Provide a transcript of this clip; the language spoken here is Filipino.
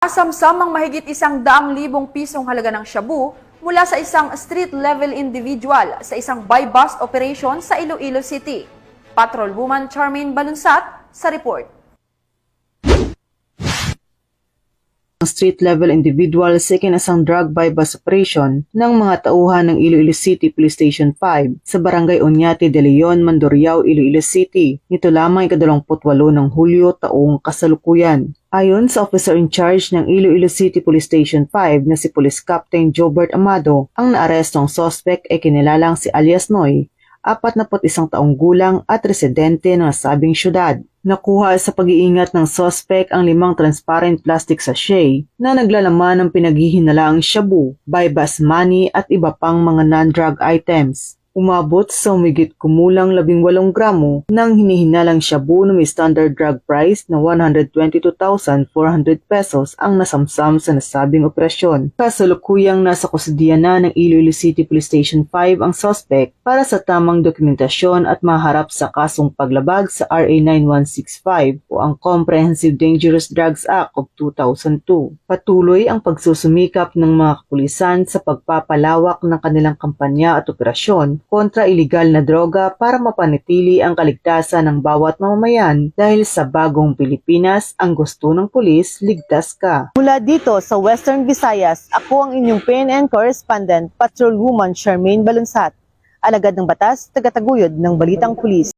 Nasamsam ang mahigit 100,000 pisong halaga ng shabu mula sa isang street-level individual sa isang buy-bust operation sa Iloilo City. Patrolwoman Charmaine Balunsat sa report. Ang street-level individual sa ikinasang drug buy-bust operation ng mga tauhan ng Iloilo City Police Station 5 sa Barangay Oñate de Leon, Mandurriao, Iloilo City. Nito lamang ika-28 ng Hulyo taong kasalukuyan. Ayon sa officer in charge ng Iloilo City Police Station 5 na si Police Captain Jobert Amado, ang naarestong suspect ay kinilalang si alias Noy, 41 taong gulang at residente ng nasabing syudad. Nakuha sa pag-iingat ng suspect ang 5 transparent plastic sachet na naglalaman ng pinaghihinalaang shabu, buy-bust money at iba pang mga non-drug items. Umabot sa humigit kumulang 18 gramo ng hinihinalang shabu na may standard drug price na 122,400 pesos ang nasamsam sa nasabing operasyon. Kasalukuyang nasa kustudiya na ng Iloilo City Police Station 5 ang suspect para sa tamang dokumentasyon at maharap sa kasong paglabag sa RA 9165 o ang Comprehensive Dangerous Drugs Act of 2002. Patuloy ang pagsusumikap ng mga kapulisan sa pagpapalawak ng kanilang kampanya at operasyon kontra ilegal na droga para mapanatili ang kaligtasan ng bawat mamamayan dahil sa bagong Pilipinas ang gusto ng pulis, ligtas ka. Mula dito sa Western Visayas, ako ang inyong PNN correspondent, Patrolwoman Charmaine Balunsat. Alagad ng batas, tagataguyod ng Balitang Pulis.